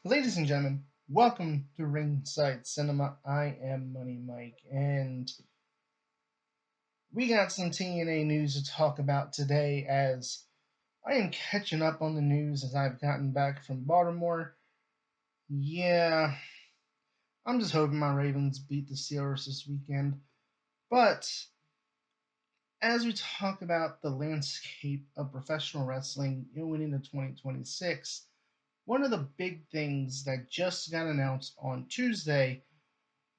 Ladies and gentlemen, welcome to Ringside Cinema. I am Money Mike, and we got some TNA news to talk about today as I am catching up on the news as I've gotten back from Baltimore. Yeah, I'm just hoping my Ravens beat the Steelers this weekend. But as we talk about the landscape of professional wrestling going into 2026, one of the big things that just got announced on Tuesday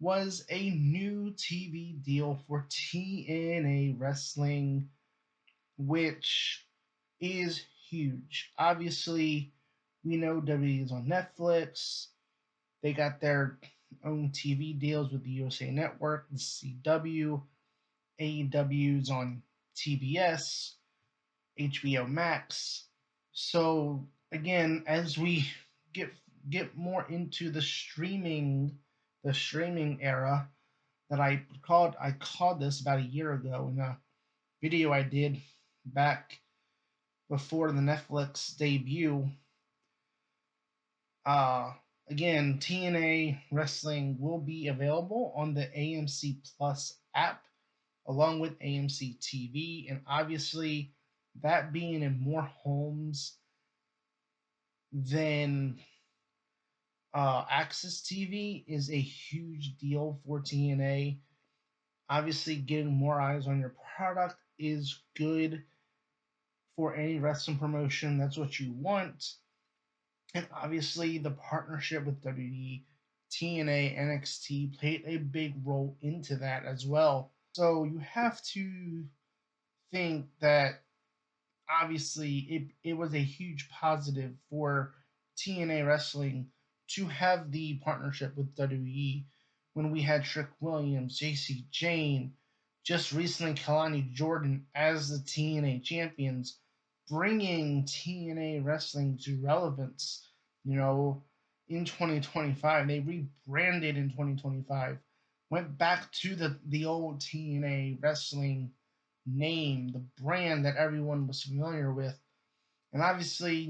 was a new TV deal for TNA Wrestling, which is huge. Obviously, we know WWE is on Netflix. They got their own TV deals with the USA Network, the CW, AEW's on TBS, HBO Max. So again, as we get get more into the streaming era, that I called this about a year ago in a video I did back before the Netflix debut. Uh, Again, TNA Wrestling will be available on the AMC Plus app along with AMC TV, and obviously that being in more homes than Access TV is a huge deal for TNA. Obviously, getting more eyes on your product is good for any wrestling promotion. That's what you want. And obviously, the partnership with WWE, TNA, NXT played a big role into that as well. So you have to think that obviously it was a huge positive for TNA Wrestling to have the partnership with WWE when we had Trick Williams, JC Jane, just recently Kalani Jordan as the TNA champions, bringing TNA Wrestling to relevance. You know, in 2025, they rebranded in 2025, went back to the old TNA Wrestling name, the brand that everyone was familiar with. And obviously,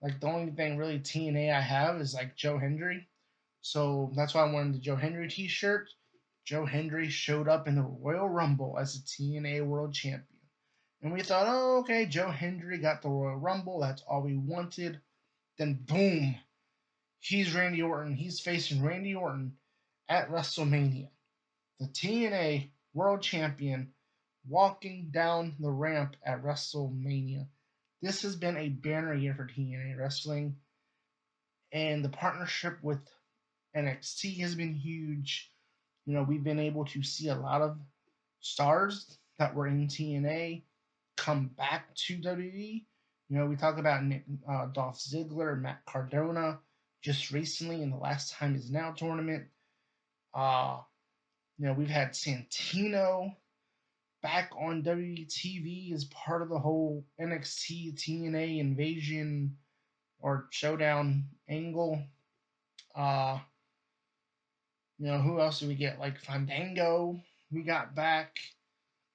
like the only thing really TNA I have is like Joe Hendry. So that's why I wanted the Joe Hendry t shirt. Joe Hendry showed up in the Royal Rumble as a TNA World Champion. And we thought, oh, okay, Joe Hendry got the Royal Rumble. That's all we wanted. Then, boom, he's Randy Orton. He's facing Randy Orton at WrestleMania. The TNA World Champion walking down the ramp at WrestleMania. This has been a banner year for TNA Wrestling, and the partnership with NXT has been huge. We've been able to see a lot of stars that were in TNA come back to WWE. We talk about Dolph Ziggler, Matt Cardona, just recently in the Last Time Is Now tournament. Uh, we've had Santino back on WTV as part of the whole NXT TNA invasion or showdown angle. Uh, who else do we get? Like Fandango, we got back.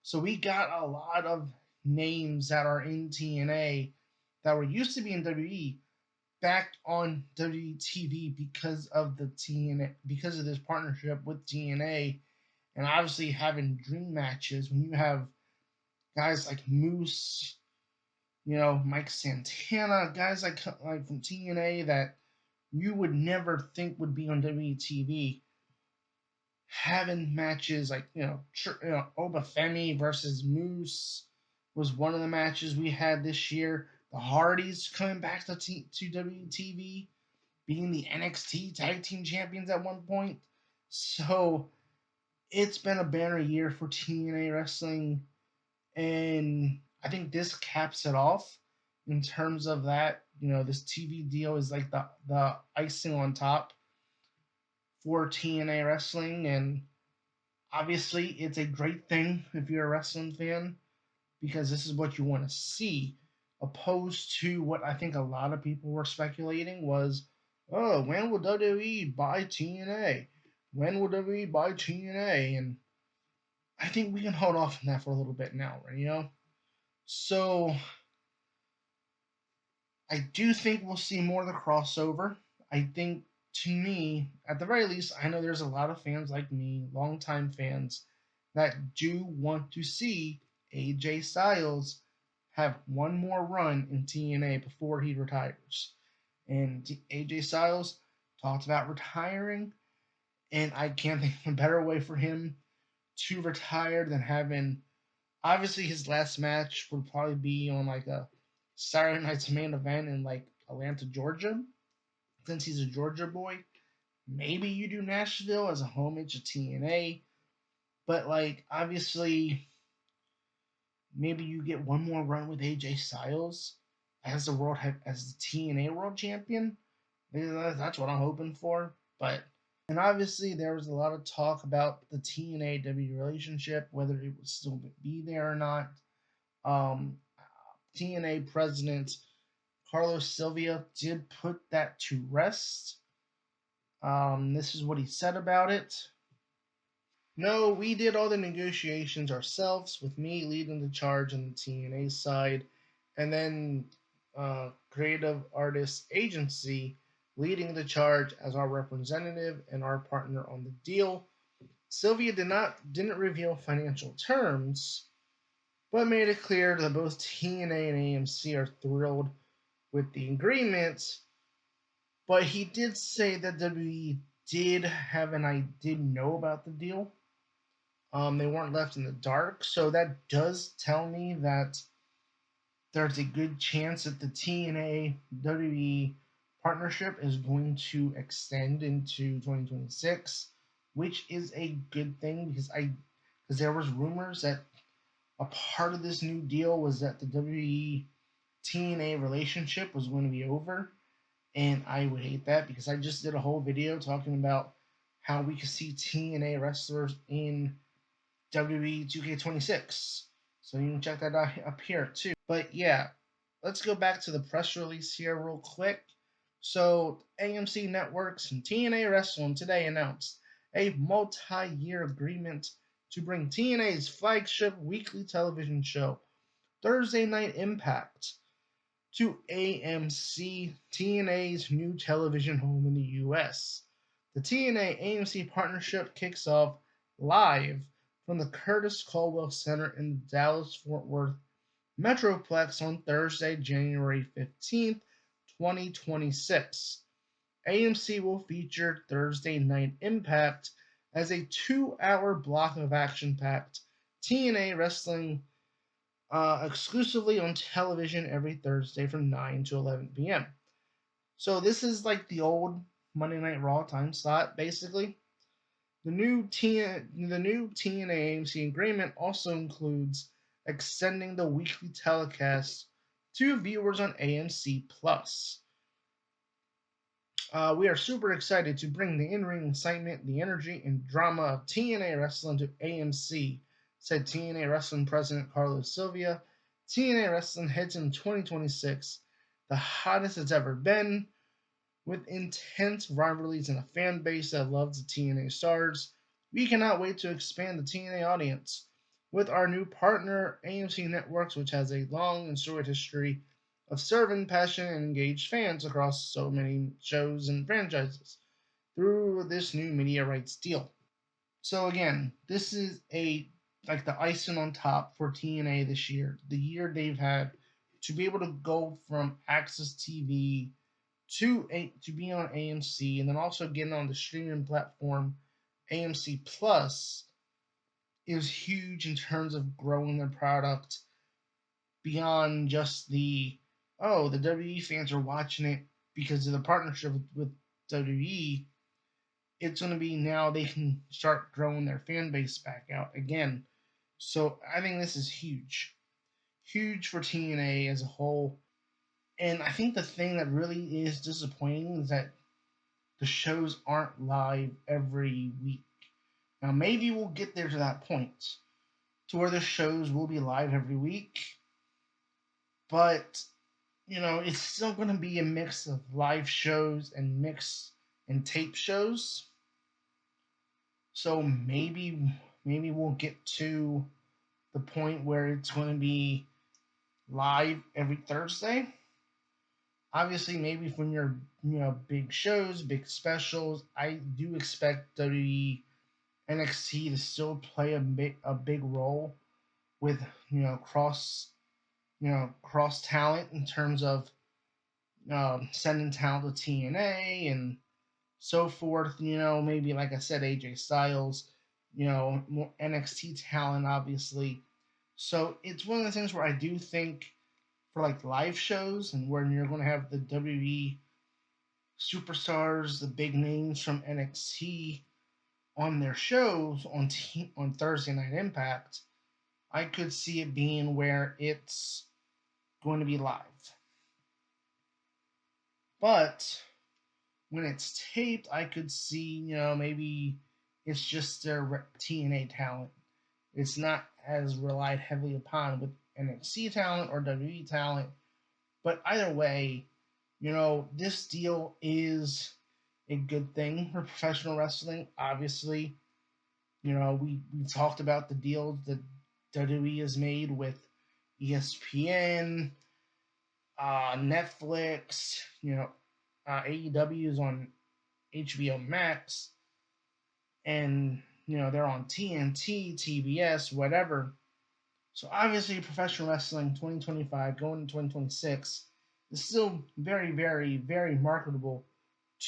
So we got a lot of names that are in TNA that were used to be in WWE back on WTV because of the TNA, because of this partnership with TNA, and obviously having dream matches when you have guys like Moose, Mike Santana, guys like from TNA that you would never think would be on WTV, having matches like Obafemi versus Moose was one of the matches we had this year. The Hardys coming back to WTV, being the NXT Tag Team Champions at one point. So it's been a banner year for TNA Wrestling, and I think this caps it off in terms of that. This TV deal is like the icing on top for TNA Wrestling, and obviously it's a great thing if you're a wrestling fan because this is what you want to see, opposed to what I think a lot of people were speculating was, oh, when will WWE buy TNA? When will WWE buy TNA? And I think we can hold off on that for a little bit now, right? So I do think we'll see more of the crossover. I think, to me, at the very least, I know there's a lot of fans like me, longtime fans, that do want to see AJ Styles have one more run in TNA before he retires. And AJ Styles talked about retiring, and I can't think of a better way for him to retire than having, obviously his last match would probably be on like a Saturday night's main event in like Atlanta, Georgia, since he's a Georgia boy. Maybe you do Nashville as a homage to TNA, but like obviously maybe you get one more run with AJ Styles as the TNA World Champion. That's what I'm hoping for. But and obviously there was a lot of talk about the TNA W relationship, whether it would still be there or not. Um, TNA president Carlos Silva did put that to rest. This is what he said about it. No, we did all the negotiations ourselves, with me leading the charge on the TNA side, and then Creative Artists Agency leading the charge as our representative and our partner on the deal. Sylvia didn't reveal financial terms, but made it clear that both TNA and AMC are thrilled with the agreement. But he did say that WWE did know about the deal. They weren't left in the dark, so that does tell me that there's a good chance that the TNA WWE partnership is going to extend into 2026, which is a good thing because there was rumors that a part of this new deal was that the WWE TNA relationship was going to be over, and I would hate that because I just did a whole video talking about how we could see TNA wrestlers in WWE 2K26. So you can check that out up here too. But yeah, let's go back to the press release here real quick. So AMC Networks and TNA Wrestling today announced a multi-year agreement to bring TNA's flagship weekly television show, Thursday Night Impact, to AMC, TNA's new television home in the US. The TNA AMC partnership kicks off live from the Curtis Caldwell Center in the Dallas-Fort Worth Metroplex on Thursday, January 15th, 2026. AMC will feature Thursday Night Impact as a 2-hour block of action-packed TNA wrestling exclusively on television every Thursday from 9 to 11 p.m. So this is like the old Monday Night Raw time slot, basically. The new TNA AMC agreement also includes extending the weekly telecast to viewers on AMC Plus. We are super excited to bring the in-ring excitement, the energy, and drama of TNA Wrestling to AMC, said TNA Wrestling President Carlos Silva. TNA Wrestling heads in 2026, the hottest it's ever been, with intense rivalries and a fan base that loves the TNA stars. We cannot wait to expand the TNA audience with our new partner, AMC Networks, which has a long and storied history of serving passionate and engaged fans across so many shows and franchises through this new media rights deal. So again, this is like the icing on top for TNA this year. The year they've had to be able to go from Access TV to be on AMC, and then also getting on the streaming platform AMC Plus is huge in terms of growing their product beyond just the WWE fans are watching it because of the partnership with WWE. It's going to be now they can start growing their fan base back out again. So I think this is huge for TNA as a whole. And I think the thing that really is disappointing is that the shows aren't live every week. Now maybe we'll get there to that point, to where the shows will be live every week. But it's still going to be a mix of live shows and tape shows. So maybe we'll get to the point where it's going to be live every Thursday. Obviously, maybe from your big shows, big specials, I do expect WWE NXT to still play a big role with cross talent in terms of sending talent to TNA and so forth. Maybe like I said, AJ Styles, more NXT talent, obviously. So it's one of the things where I do think for like live shows and where you're going to have the WWE superstars, the big names from NXT on their shows on Thursday Night Impact, I could see it being where it's going to be live. But when it's taped, I could see, maybe it's just their TNA talent. It's not as relied heavily upon with NXT talent or WWE talent. But either way, this deal is a good thing for professional wrestling. Obviously, we talked about the deals that WWE has made with ESPN, Netflix, AEW is on HBO Max, and they're on TNT, TBS, whatever. So obviously, professional wrestling 2025 going to 2026 is still very, very, very marketable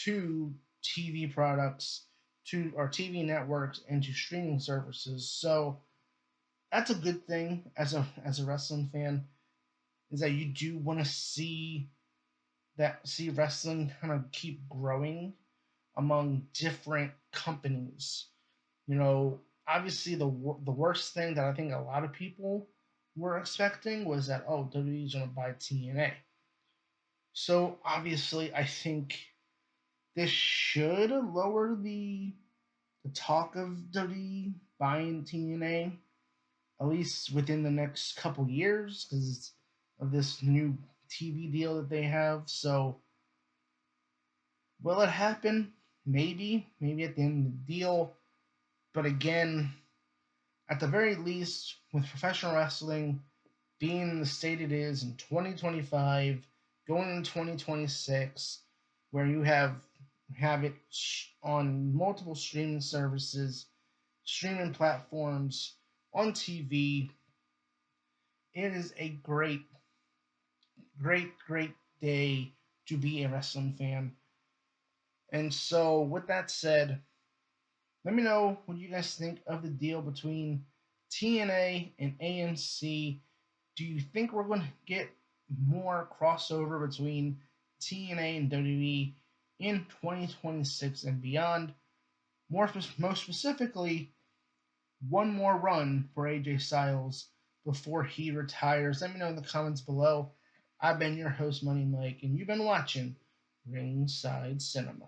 to TV products, to our TV networks, and to streaming services. So that's a good thing as a wrestling fan, is that you do want to see wrestling kind of keep growing among different companies. Obviously the worst thing that I think a lot of people were expecting was that WWE is going to buy TNA. So obviously I think this should lower the talk of WWE buying TNA, at least within the next couple years, because of this new TV deal that they have. So will it happen? Maybe at the end of the deal. But again, at the very least, with professional wrestling being in the state it is in 2025, going into 2026, where you have it on multiple streaming services, streaming platforms, on TV, it is a great, great, great day to be a wrestling fan. And so, with that said, let me know what you guys think of the deal between TNA and AMC. Do you think we're going to get more crossover between TNA and WWE in 2026 and beyond? Most specifically, one more run for AJ Styles before he retires. Let me know in the comments below. I've been your host, Money Mike, and you've been watching Ringside Cinema.